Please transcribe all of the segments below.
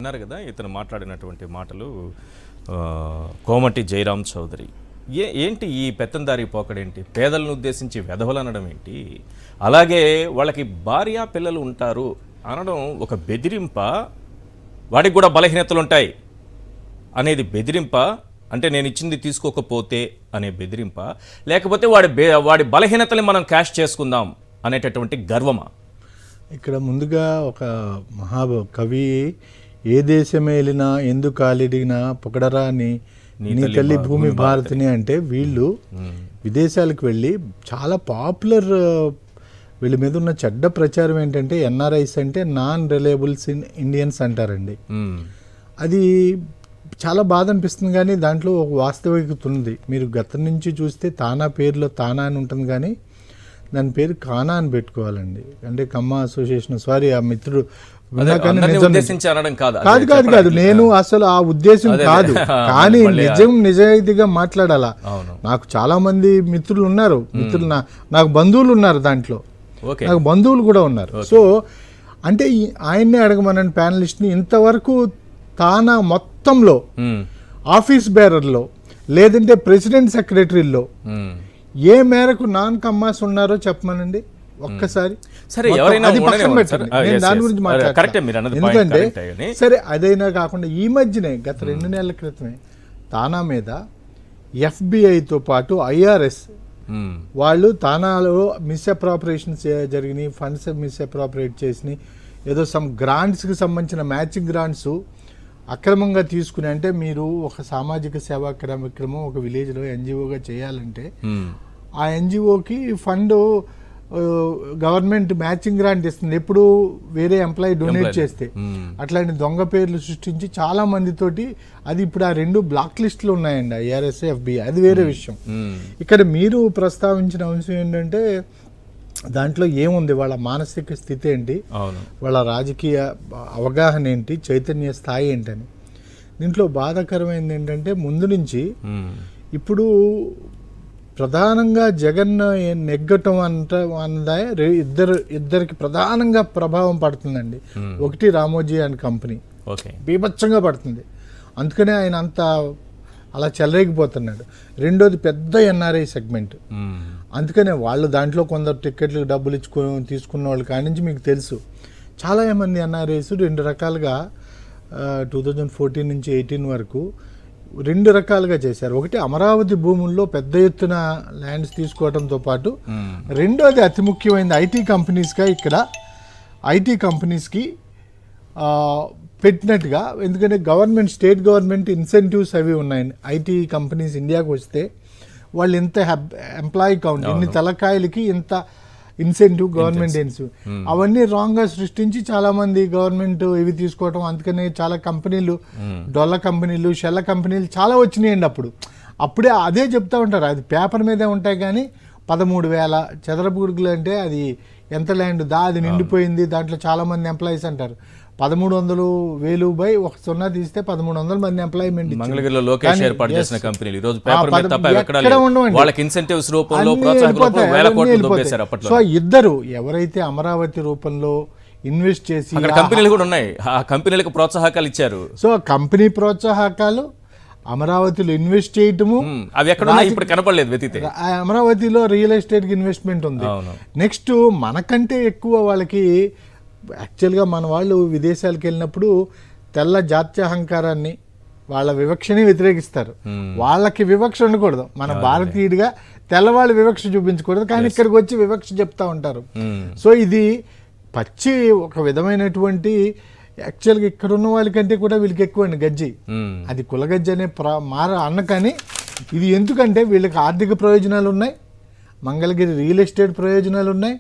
అన్నారు కదా ఇతను మాట్లాడినటువంటి మాటలు కోమటి జయరాం చౌదరి ఏంటి ఈ పెత్తందారి పోకడేంటి? పేదలను ఉద్దేశించి వెధవలు అనడం ఏంటి? అలాగే వాళ్ళకి భార్య పిల్లలు ఉంటారు అనడం ఒక బెదిరింప? వాడికి కూడా బలహీనతలు ఉంటాయి అనేది బెదిరింప? అంటే నేను ఇచ్చింది తీసుకోకపోతే అనే బెదిరింప, లేకపోతే వాడి బలహీనతల్ని మనం క్యాష్ చేసుకుందాం అనేటటువంటి గర్వమా? ఇక్కడ ముందుగా ఒక కవి ఏ దేశమే వెళ్ళినా ఎందుకు కాలిడినా పొగడరా నీ తల్లి భూమి భారతిని అంటే వీళ్ళు విదేశాలకు వెళ్ళి చాలా పాపులర్. వీళ్ళ మీద ఉన్న చెడ్డ ప్రచారం ఏంటంటే ఎన్ఆర్ఐస్ అంటే నాన్ రిలయబుల్స్ ఇండియన్స్ అంటారండి. అది చాలా బాధ అనిపిస్తుంది, కానీ దాంట్లో ఒక వాస్తవికత ఉంది. మీరు గతం నుంచి చూస్తే తానా పేరులో తానా అని ఉంటుంది, కానీ దాని పేరు కానా అని పెట్టుకోవాలండి. అంటే కమ్మ అసోసియేషన్, సారీ ఆ మిత్రుడు కాదు, నేను అసలు ఆ ఉద్దేశం కాదు, కానీ నిజాయితీగా మాట్లాడాలా. నాకు చాలా మంది మిత్రులు ఉన్నారు, నాకు బంధువులు ఉన్నారు, దాంట్లో నాకు బంధువులు కూడా ఉన్నారు. సో అంటే ఆయన్నే అడగమనండి ప్యానలిస్ట్ని, ఇంతవరకు తానా మొత్తంలో ఆఫీస్ బేరర్లో లేదంటే ప్రెసిడెంట్ సెక్రటరీలో ఏ మేరకు నాన్ కమ్మాస్ ఉన్నారో చెప్పమనండి ఒక్కసారి. సరే దాని గురించి ఎందుకంటే సరే అదైనా కాకుండా ఈ మధ్యనే గత 2 నెలల క్రితమే తానా మీద ఎఫ్బిఐతో పాటు ఐఆర్ఎస్ వాళ్ళు తానాలో మిస్అప్రాపరేషన్స్ జరిగినాయి, ఫండ్స్ మిస్అప్రాపరేట్ చేసినాయి, ఏదో సమ్ గ్రాంట్స్కి సంబంధించిన మ్యాచింగ్ గ్రాంట్స్ అక్రమంగా తీసుకుని. అంటే మీరు ఒక సామాజిక సేవా కార్యక్రమం ఒక విలేజ్లో ఎన్జిఓగా చేయాలంటే ఆ ఎన్జిఓకి ఫండ్ గవర్నమెంట్ మ్యాచింగ్ గ్రాంట్ ఇస్తుంది ఎప్పుడు వేరే ఎంప్లాయీ డొనేట్ చేస్తే. అట్లాంటి దొంగ పేర్లు సృష్టించి చాలా మందితోటి, అది ఇప్పుడు ఆ 2 బ్లాక్ లిస్టులు ఉన్నాయండి, ఐఆర్ఎస్ ఎఫ్బిఐ, అది వేరే విషయం. ఇక్కడ మీరు ప్రస్తావించిన అంశం ఏంటంటే దాంట్లో ఏముంది, వాళ్ళ మానసిక స్థితి ఏంటి, వాళ్ళ రాజకీయ అవగాహన ఏంటి, చైతన్య స్థాయి ఏంటని. దీంట్లో బాధాకరమైనది ఏంటంటే ముందు నుంచి ఇప్పుడు ప్రధానంగా జగన్ నెగ్గటం అన్నదా ఇద్దరికి ప్రధానంగా ప్రభావం పడుతుందండి. ఒకటి రామోజీ అండ్ కంపెనీ బీభత్సంగా పడుతుంది, అందుకనే ఆయన అంత అలా చెలరేగిపోతున్నాడు. రెండోది పెద్ద ఎన్ఆర్ఐ సెగ్మెంట్, అందుకనే వాళ్ళు దాంట్లో కొందరు టికెట్లు డబ్బులు తీసుకున్న వాళ్ళు కానించి మీకు తెలుసు చాలా మంది ఎన్ఆర్ఐస్ 2 రకాలుగా 2014 నుంచి 18 వరకు 2 రకాలుగా చేశారు. ఒకటి అమరావతి భూముల్లో పెద్ద ఎత్తున ల్యాండ్స్ తీసుకోవడంతో పాటు, రెండోది అతి ముఖ్యమైనది ఐటీ కంపెనీస్గా ఇక్కడ ఐటీ కంపెనీస్కి పెట్టినట్టుగా. ఎందుకంటే గవర్నమెంట్ స్టేట్ గవర్నమెంట్ ఇన్సెంటివ్స్ అవి ఉన్నాయి. ఐటీ కంపెనీస్ ఇండియాకి వస్తే వాళ్ళు ఇంత ఎంప్లాయీ కౌంట్, ఇన్ని తలకాయలకి ఇంత ఇన్సెంటివ్ గవర్నమెంట్ అవన్నీ రాంగ్గా సృష్టించి చాలా మంది గవర్నమెంట్ ఇవి తీసుకోవటం. అందుకనే చాలా కంపెనీలు, డొల్ల కంపెనీలు, షెల్ల కంపెనీలు చాలా వచ్చినాయండి. అప్పుడే అదే చెప్తా ఉంటారు, అది పేపర్ మీదే ఉంటాయి, కానీ 13,000 చదరపు గుడుగులు అంటే అది ఎంత ల్యాండ్ అది నిండిపోయింది, దాంట్లో చాలా మంది ఎంప్లాయీస్ అంటారు. 1300,000 బై 0 తీస్తే 1300 మంది ఎంప్లాయ్మెంట్. మంగళగిరిలో లోకేష్ ఏర్పాటు చేసిన కంపెనీలు ఈ రోజు పేపర్ మీద తప్ప ఎక్కడ లేవు. వాళ్ళకి ఇన్సెంటివ్స్ రూపంలో, ప్రోత్సాహక రూపంలో వేల కోట్లు దొబ్బేశారు అప్పట్లో. సో ఇద్దరు ఎవరైతే అమరావతి రూపంలో ఇన్వెస్ట్ చేసి, అక్కడ కంపెనీలు కూడా ఉన్నాయి, ఆ కంపెనీలకు ప్రోత్సాహకాలు ఇచ్చారు. సో కంపెనీ ప్రోత్సాహకాలు, అమరావతిలో ఇన్వెస్ట్ చేయటము, అవి ఎక్కడ ఇప్పుడు కనపడలేదు వెతికితే. అమరావతిలో రియల్ ఎస్టేట్ కి ఇన్వెస్ట్మెంట్ ఉంది. నెక్స్ట్ మనకంటే ఎక్కువ వాళ్ళకి యాక్చువల్గా మన వాళ్ళు విదేశాలకు వెళ్ళినప్పుడు తెల్ల జాత్యహంకారాన్ని, వాళ్ళ వివక్షని వ్యతిరేకిస్తారు. వాళ్ళకి వివక్ష ఉండకూడదు, మన భారతీయుడిగా తెల్లవాళ్ళు వివక్ష చూపించకూడదు, కానీ ఇక్కడికి వచ్చి వివక్ష చెప్తా ఉంటారు. సో ఇది పచ్చి ఒక విధమైనటువంటి, యాక్చువల్గా ఇక్కడ ఉన్న వాళ్ళకంటే కూడా వీళ్ళకి ఎక్కువ అండి గజ్జి, అది కులగజ్జి అనే అన్న. కానీ ఇది ఎందుకంటే వీళ్ళకి ఆర్థిక ప్రయోజనాలు ఉన్నాయి, మంగళగిరి రియల్ ఎస్టేట్ ప్రయోజనాలు ఉన్నాయి,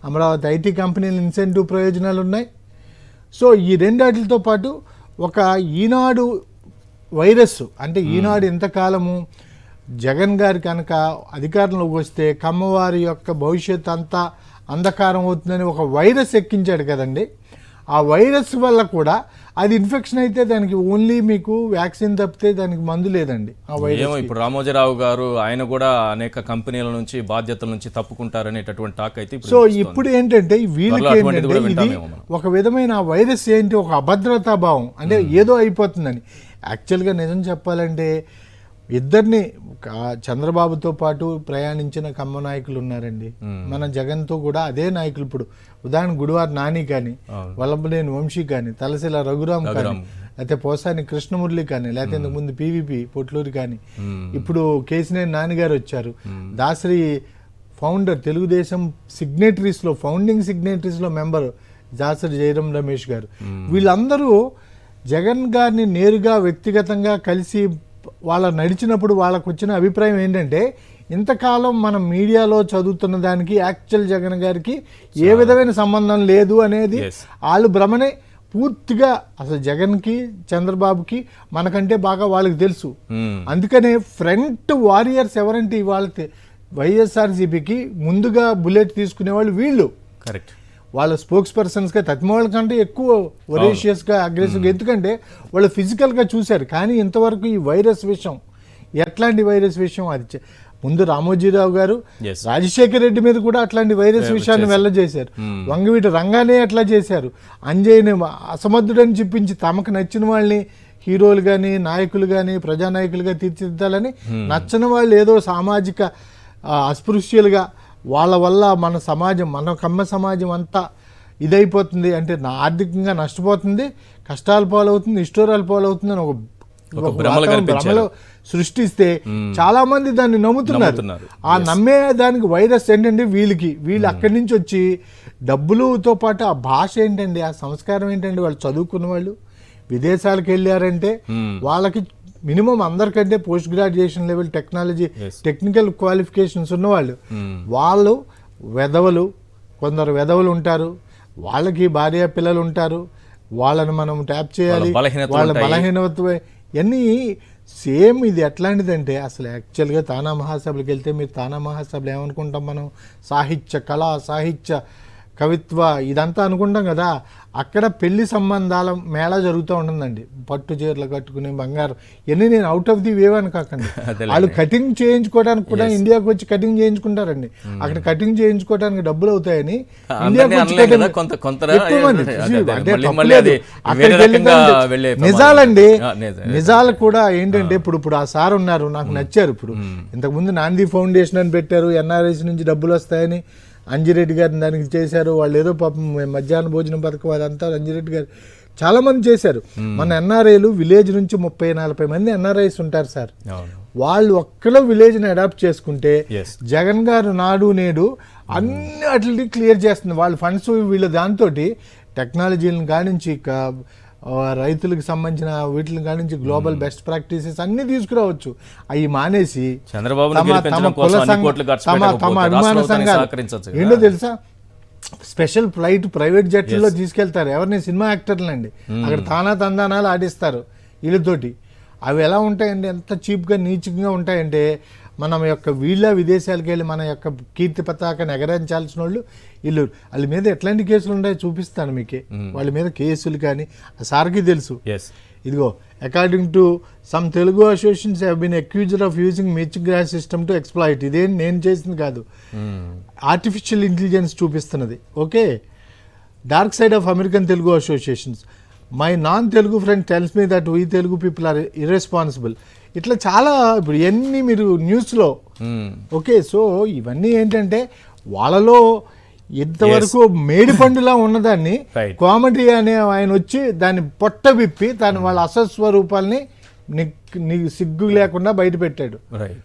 అమరావతి ఐటీ కంపెనీల ఇన్సెంటివ్ ప్రయోజనాలు ఉన్నాయి. సో ఈ రెండాటితో పాటు ఒక ఈనాడు వైరస్, అంటే ఈనాడు ఎంతకాలము జగన్ గారి కనుక అధికారంలోకి వస్తే కమ్మవారి యొక్క భవిష్యత్ అంతా అంధకారం అవుతుందని ఒక వైరస్ ఎక్కించాడు కదండి. ఆ వైరస్ వల్ల కూడా అది ఇన్ఫెక్షన్ అయితే దానికి ఓన్లీ మీకు వ్యాక్సిన్ తప్పితే దానికి మందు లేదండి ఆ వైరస్. ఏమో ఇప్పుడు రామోజీరావు గారు ఆయన కూడా అనేక కంపెనీల నుంచి బాధ్యతల నుంచి తప్పుకుంటారనేటటువంటి టాక్ అయితే ఇప్పుడు సో వినిపిస్తోంది. ఇప్పుడు ఏంటంటే వీళ్ళకి త్వరలో అటువంటిది ఏంటంటే కూడా ఇది వింటామేమో మనం. ఒక విధమైన ఆ వైరస్ ఏంటి, ఒక అభద్రతా భావం అంటే ఏదో అయిపోతుందని. యాక్చువల్గా నిజం చెప్పాలంటే ఇద్దరిని చంద్రబాబుతో పాటు ప్రయాణించిన కమ్మ నాయకులు ఉన్నారండి. మన జగన్తో కూడా అదే నాయకులు. ఇప్పుడు ఉదాహరణ గుడివారి నాని కానీ, వల్లభనేని వంశీ కానీ, తలసిల రఘురామ్ కానీ, లేకపోతే పోసాని కృష్ణమురళి కానీ, లేకపోతే ఇంతకు ముందు పీవీపీ పొట్లూరి కానీ, ఇప్పుడు కేసినేని నాన్నగారు వచ్చారు. దాసరి ఫౌండర్, తెలుగుదేశం సిగ్నేటరీస్లో ఫౌండింగ్ సిగ్నేటరీస్లో మెంబర్ దాసరి జయరాం రమేష్ గారు. వీళ్ళందరూ జగన్ గారిని నేరుగా వ్యక్తిగతంగా కలిసి వాళ్ళ నడిచినప్పుడు వాళ్ళకు వచ్చిన అభిప్రాయం ఏంటంటే ఇంతకాలం మనం మీడియాలో చదువుతున్న దానికి యాక్చువల్ జగన్ గారికి ఏ విధమైన సంబంధం లేదు అనేది వాళ్ళు భ్రమనే. పూర్తిగా అసలు జగన్కి చంద్రబాబుకి మనకంటే బాగా వాళ్ళకి తెలుసు. అందుకనే ఫ్రంట్ వారియర్స్ ఎవరంటే ఇవాళ వైఎస్ఆర్సీపీకి ముందుగా బుల్లెట్ తీసుకునేవాళ్ళు వీళ్ళు. కరెక్ట్. వాళ్ళ స్పోక్స్ పర్సన్స్గా తత్మవాళ్ళ కంటే ఎక్కువ ఒరేషియస్గా అగ్రెసివ్గా, ఎందుకంటే వాళ్ళు ఫిజికల్గా చూశారు. కానీ ఇంతవరకు ఈ వైరస్ విషయం, ఎట్లాంటి వైరస్ విషయం అది ముందు రామోజీరావు గారు రాజశేఖర రెడ్డి మీద కూడా అట్లాంటి వైరస్ విషయాన్ని వెళ్ళజేశారు. వంగవీటి రంగానే అట్లా చేశారు. అంజయ్యని అసమర్థుడని చూపించి తమకు నచ్చిన వాళ్ళని హీరోలు కానీ నాయకులు కానీ ప్రజానాయకులుగా తీర్చిదిద్దాలని, నచ్చని వాళ్ళు ఏదో సామాజిక అస్పృశ్యులుగా వాళ్ళ వల్ల మన సమాజం, మన కమ్మ సమాజం అంతా ఇదైపోతుంది అంటే ఆర్థికంగా నష్టపోతుంది, కష్టాలు పాలవుతుంది, ఇష్టోరాలు పాలవుతుంది అని ఒక భ్రమలో సృష్టిస్తే చాలా మంది దాన్ని నమ్ముతున్నారు. ఆ నమ్మే దానికి వైరస్ ఏంటంటే వీళ్ళు అక్కడి నుంచి వచ్చి డబ్బులతో పాటు ఆ భాష ఏంటండి, ఆ సంస్కారం ఏంటండి, వాళ్ళు చదువుకున్న వాళ్ళు విదేశాలకు వెళ్ళారంటే వాళ్ళకి మినిమం అందరికంటే post graduation level technical qualifications ఉన్నవాళ్ళు. వాళ్ళు కొందరు వెధవలు ఉంటారు, వాళ్ళకి భార్య పిల్లలు ఉంటారు, వాళ్ళని మనం ట్యాప్ చేయాలి, వాళ్ళ బలహీనత్వ ఇవన్నీ సేమ్. ఇది ఎట్లాంటిదంటే అసలు యాక్చువల్గా తానా మహాసభలకు వెళ్తే మీరు తానా మహాసభలు ఏమనుకుంటాం మనం, సాహిత్య కళ, సాహిత్య కవిత్వ ఇదంతా అనుకుంటాం కదా. అక్కడ పెళ్లి సంబంధాల మేళా జరుగుతూ ఉంటుందండి. పట్టు చీరలు కట్టుకుని బంగారం ఇవన్నీ నేను అవుట్ ఆఫ్ ది వేవ్ అని కాకండి. వాళ్ళు కటింగ్ చేయించుకోవడానికి కూడా ఇండియాకి వచ్చి కటింగ్ చేయించుకుంటారండి. అక్కడ కటింగ్ చేయించుకోవడానికి డబ్బులు అవుతాయని ఇండియాకి నిజాలండి. నిజాలు కూడా ఏంటంటే ఇప్పుడు ఆ సార్ ఉన్నారు, నాకు నచ్చారు. ఇప్పుడు ఇంతకుముందు నాంది ఫౌండేషన్ అని పెట్టారు, ఎన్ఆర్ఐస్ నుంచి డబ్బులు వస్తాయని అంజిరెడ్డి గారిని దానికి చేశారు. వాళ్ళు ఏదో పాపం మధ్యాహ్న భోజనం పథకం అదంతా అంజిరెడ్డి గారు చాలామంది చేశారు. మన ఎన్ఆర్ఐలు విలేజ్ నుంచి 30-40 మంది ఎన్ఆర్ఐస్ ఉంటారు సార్. వాళ్ళు ఒక్కలో విలేజ్ని అడాప్ట్ చేసుకుంటే జగన్ గారు నాడు నేడు అన్ని వాటిని క్లియర్ చేస్తుంది. వాళ్ళ ఫండ్స్ వీళ్ళ దాంతో టెక్నాలజీలను కానించి రైతులకు సంబంధించిన వీటిని కానించి గ్లోబల్ బెస్ట్ ప్రాక్టీసెస్ అన్ని తీసుకురావచ్చు. అవి మానేసి తమ అభిమాన సంఘాలు ఏంటో తెలుసా, స్పెషల్ ఫ్లైట్ ప్రైవేట్ జట్లలో తీసుకెళ్తారు ఎవరిని, సినిమా యాక్టర్లండి. అక్కడ తానా తందానాలు ఆడిస్తారు వీళ్ళతోటి. అవి ఎలా ఉంటాయండి, ఎంత చీప్గా నీచంగా ఉంటాయంటే మనం యొక్క విదేశాలకు వెళ్ళి మన యొక్క కీర్తి పతాకాన్ని ఎగరించాల్సిన వాళ్ళు వీళ్ళు. వాళ్ళ మీద ఎట్లాంటి కేసులు ఉన్నాయో చూపిస్తాను మీకే. వాళ్ళ మీద కేసులు కానీ ఆ సార్కి తెలుసు. ఇదిగో according to some Telugu associations have been accused of using మిర్చిగ్రాస్ సిస్టమ్ టు ఎక్స్ప్లాయిట్. ఇదేం నేను చేసింది కాదు, ఆర్టిఫిషియల్ ఇంటెలిజెన్స్ చూపిస్తున్నది. Okay, dark side of American Telugu associations. My non Telugu friend tells me that we Telugu people are irresponsible. ఇట్లా చాలా ఇప్పుడు ఇవన్నీ మీరు న్యూస్లో. ఓకే, సో ఇవన్నీ ఏంటంటే వాళ్ళలో ఇంతవరకు మేడి పండులా ఉన్నదాన్ని కామెడీ అనే ఆయన వచ్చి దాన్ని పొట్ట విప్పి దాని వాళ్ళ అసస్వరూపాలని సిగ్గు లేకుండా బయట పెట్టాడు.